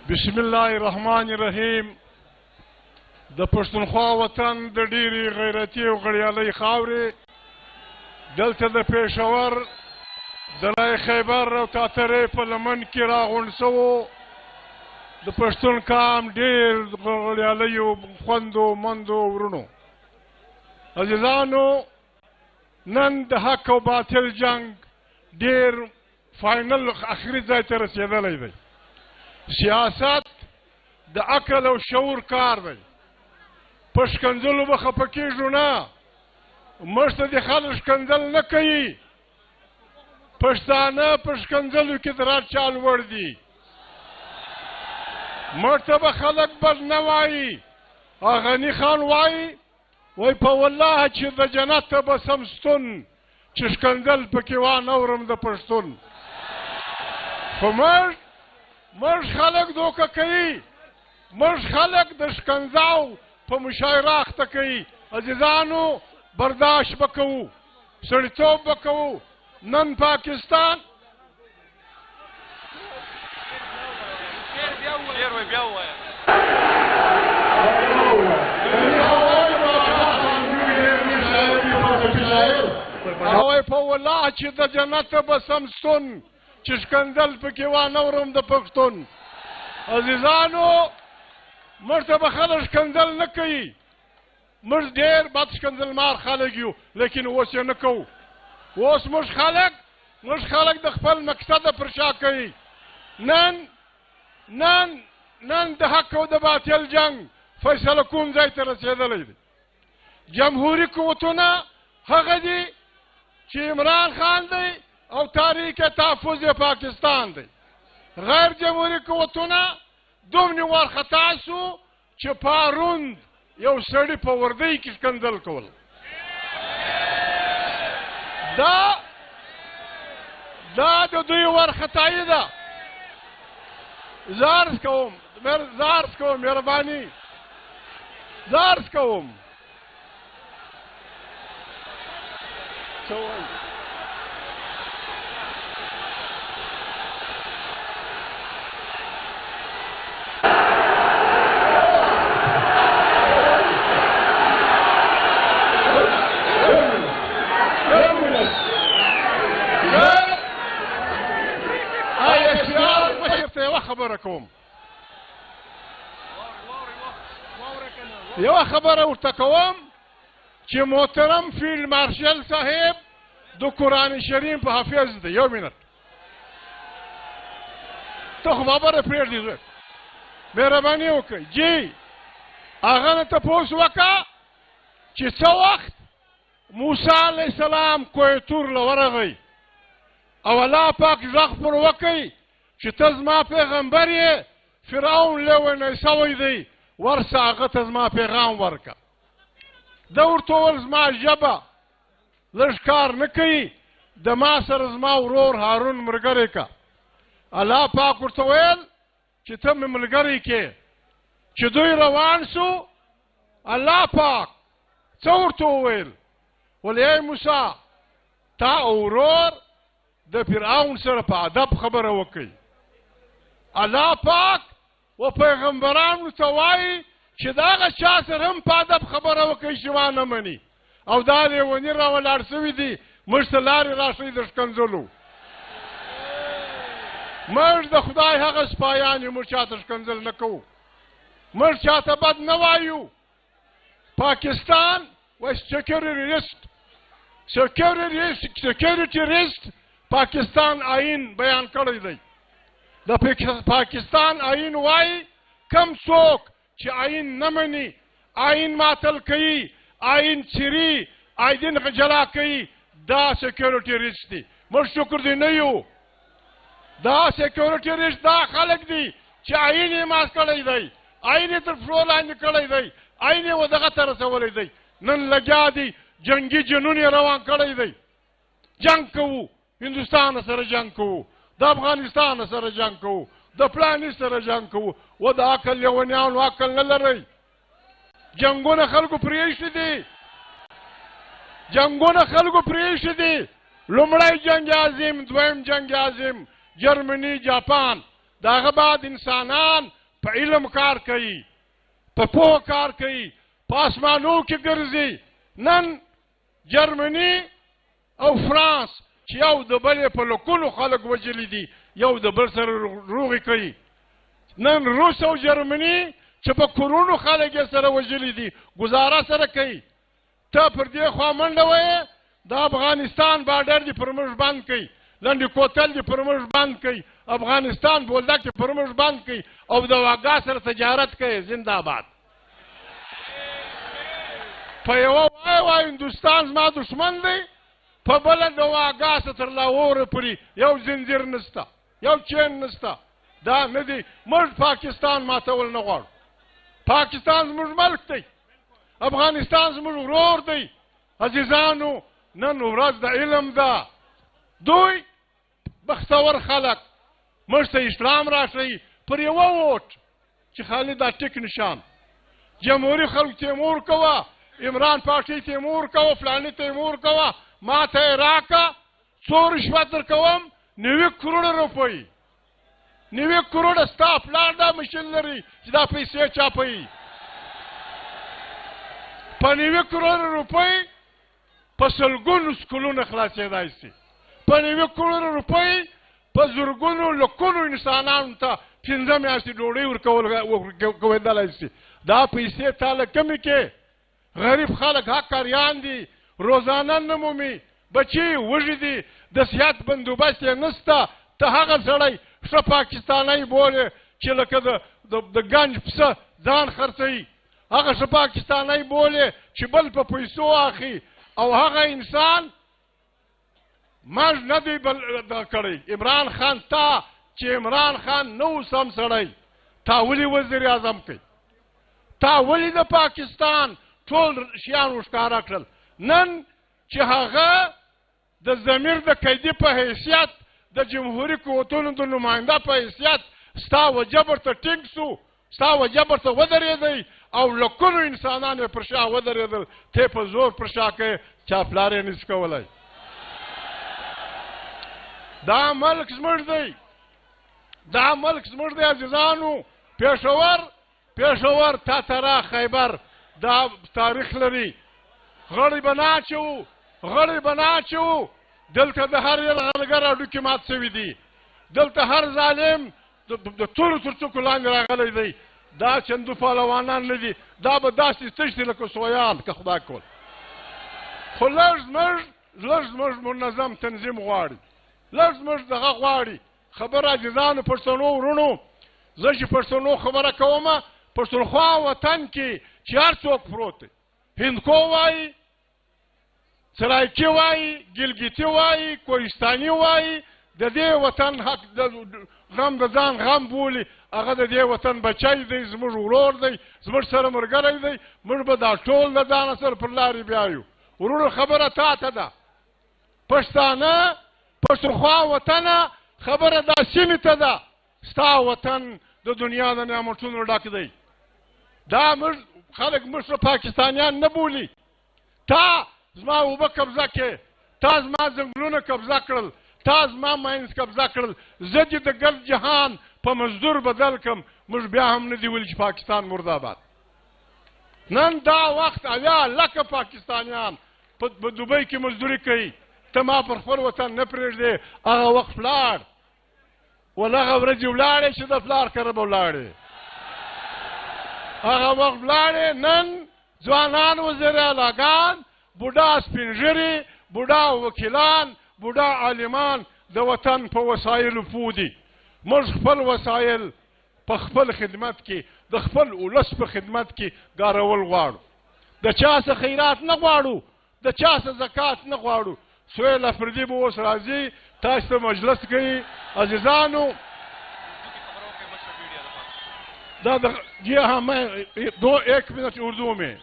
بسم الله الرحمن الرحیم. د پښتونخوا وطن د ډېرې غیرتي او غړیالۍ خاورې دلته د پېښور د لای خیبر او تاترې په لمن کې راغونډ سوو د پښتون قام ډېر غړیالیو خوندو مندو ورونو عزیزانو، نن د حق او باطل جنگ ډېر فاینل اخري ځای ته رسېدلی دی. سیاست د عقل او شعور کار دی. په ښکنځلو به خفه کېږو نه، موږ ته د خلک ښکنځل نه کوي. پښتانه په ښکنځلو کې د راټ چال وړ دي. موږ ته به خلک بد نه وایي. غني خان وایي په والله چې د جنت ته به سم ستون چې ښکنځل پکې وانهورم د پښتون. خو موږ خلک دوکه کوي. موږ خلک د ښکنځاو په مشاعره اخته کوي. عزیزانو، برداشت به کوو، سړیتوب به کوو. نن پاکستان په والله چې د جنت به سم ستون چې ښکنځل پکې وانهورم د پښتون. عزیزانو، موږ ته به خلک ښکنځل نه کوي. موږ ډېر بد ښکنځلمار خلک یو، لیکن اوس یې نه کوو. اوس موږ خلک د خپل مقصده پر شا کوي. نن د حق او د باطل جنگ فیصله کوم ځای ته رسېدلی دی. جمهوري قوتونه هغه دي چې عمران خان دی او تحریک تحفظ پاکستان دی. غیر جمهوري قوتونه دومره وارخطا سو چې پاروند یو سړي په وردۍ کې ښکنځل کول. دا د دوی وارخطایي ده. زارس کوم مهرباني، زارس کوم. یو خبره ورته کوم چې محترم فیلډ مارشل صاحب د قرآن شریف په حافظ دی. یو منټ، ته خو خبره پرېږدې، مهرباني وکړئ. جی هغه نه تپوس وکړه چې څه وخت موسی علیه السلام کوه طور له ورغی او الله پاک غږ پر وکړي چې ته زما پیغمبر یې، فرعون لیونی سوی دی، ورسه هغه ته زما پیغام ورکړه. ده ورته وویل زما ژبه لږ کار نه کوي، د ما سره زما ورور هارون ملګری که. الله پاک ورته ویل چې ته مې ملګری کې. چې دوی روان سو، الله پاک څه ورته وویل؟ ویل ای موسی، تا ورور د فرعون سره په ادب خبره وکړي. الله پاک و پیغمبرانو ته وایي چې د هغه چا سره هم په ادب خبره وکړئ چې ونه مني. او دا لیوني راولاړ سوي دي، موږ ته لارې راشئ د ښکنځلو. موږ د خدای هغه سپایان یو، موږ چاته ښکنځل نه کوو، موږ چاته بد نه وایو. پاکستان و سیکیورټي ریسټ پاکستان آئین بیان کړی دی. د پاکستان آئین وایي کم څوک چې آئین نه مني، آئین ماتل کوي، آئین څیري، آئین جلا کوي، دا سیکیورټي ریسټ دی. موږ شکر دی نه یو. دا سیکیورټي ریسټ دا خلک دي چې آئین یې مات کړی دی، آئین یې تر پښو لاندې کړی دی، آئین یې دغه ته رسولی دی. نن لګیا دي جنګي جنون یې روان کړی دی. جنګ کوو، هندوستان سره جنګ کوو، د افغانستان سره جنګ کوو، د پلاني سره جنګ کوو. و د عقل لیونیانو عقل نه لرئ. جنګونه خلکو پرېښي دي، جنګونه خلکو پرېښي دي. لومړی جنگ عظیم، دویم جنگ عظیم، جرمنی، جاپان. داغه بعد انسانان په علم کار کوي، په پوهه کار کوي، په اسمانو کې ګرځي. نن جرمني او فرانس چې یو د بلې په لکونو خلک وژلي دي، یو د بل سره روغې کوي. نن روس او جرمني چې په کورونو خلک یې سره وژلي دي، ګزاره سره کوي. ته پر دې خوا منډه وایې د افغانستان باډر دې پر موږ بند کوي، لنډې کوتل دې پر موږ بند کوي، افغانستان بولدک دې پر موږ بند کوي او د واګا سره تجارت کوي. زنده آباد. په یوه وایي هندوستان زما دشمن دی، په بله د واګا سره تر لاهوره پورې یو زنځیر نشته، یو چین نشته. دا نه دی. موږ پاکستان ماتول نه غواړو. پاکستان زموږ ملک دی، افغانستان زموږ ورور دی. عزیزانو، نن ورځ د علم ده. دوی بختور خلک موږ ته اسلام راښیي پر یوه ووټ چې خالي دا ټیک نشان. جمهوري خلک تیمور کوه، عمران پاټي تیمور کوه، فلاني تیمور کوه، ما ته یې راکه، څو رشوت درکوم؟ 90 کروړه روپۍ. 90 کروړه. ستا پلار دا مشین لري چې دا پیسې چاپوي. په 90 کروړه روپۍ په سلګونو سکولونه خلاصېدای شي. په 90 کروړه روپۍ په زرګونو لکونو انسانانو ته 15 میاشتې ډوډۍ ورکوېدلی شي. دا پیسې تاله کمې کې. غریب خلک حقاریان دي، روزانه نه مومي، بچي وږي دي، د صحت بندوبست یې نشته. ته هغه سړی ښه پاکستانی بولې چې لکه د ګنج پسه ځان خرڅوي، هغه ښه پاکستانی بولې چې بل په پیسو اخلي، او هغه انسان مرګ نه دی کړی. عمران خان تا چې عمران خان نو سم سړی، تا ولې وزیر اعظم کوي؟ تا ولې د پاکستان ټول شیان وښکاره کړل؟ نن چې هغه د ضمیر د قیدي په حیثیت، د جمهوري قوتونو د نماینده په حیثیت ستا وجبر ته ټینګ سو، ستا وجبر ته ودرېدی او لکونو انسانان یې پر شا ودرېدل. ته په زور پر شا کوې، چا پلار یې نشي کولی. دا ملک زموږ دی، دا ملک زموږ دی. عزیزانو، پېښور تاتره خیبر دا تاریخ لري. غړي به ناچو، غړي به ناچو. دلته د هر یرغلګر هډوکي مات شوي دي. دلته هر ظالم د تورو تر څوکو لاندې راغلی دی. دا چندو پهلوانان نه دي، دا به داسې تش دي لکه سویان که خدای کول. خو لږ زموږ منظم تنظیم غواړي، لږ زموږ دغه غواړي. خبر عزیزانو، پښتنو ورونو، زه چې پښتنو خبره کومه، پښتونخوا وطن کې چې هر څوک پروت دی، هندکو وایي، سرایکي وایي، ګلګیتي وایي، کوهستاني وایي، د دې وطن حق غم د ځان غم بولي. هغه د دې وطن بچی دی، زموږ ورور دی، زموږ سره ملګری دی. موږ به دا ټول د ځانه سره پر لارې بیایو. ورونو، خبره تا ته ده. پښتانه، پښتونخوا وطنه، خبره دا سیمې ته ده. ستا وطن د دنیا د نعمتونو ډک دی. دا موږ خلک موږ پاکستانیان نه بولي. تا زما اوبه قبضه کې، تا زما ځنګلونه قبضه کړل، تا زما ماینس قبضه کړل. زه دې د ګرد جهان په مزدور بدل کړم. موږ بیا هم نه دی ویلي چې پاکستان مرداباد. نن دا وخت اویا لکه پاکستانیان په دوبۍ کې مزدوري کوي. ته ما پر خپل وطن نه پرېږدې. هغه وخت ولاړ، ولهغه ورځې ولاړې چې د پلار کره به ولاړې. هغه وخت ولاړې. نن ځوانان وزیراعلاګان، بوډا سپین ږیري، بوډا وکیلان، بوډا عالمان د وطن په وسایلو پوه دي. موږ خپل وسایل په خپل خدمت کې، د خپل ولس په خدمت کې کارول غواړو. د چا څه خیرات نه غواړو، د چا څه زکات نه غواړو. سهیل افریدي به اوس راځي، تاسو ته مجلس کوي. عزیزانو، دا جی हाँ मैं 1 मिनट उर्दू में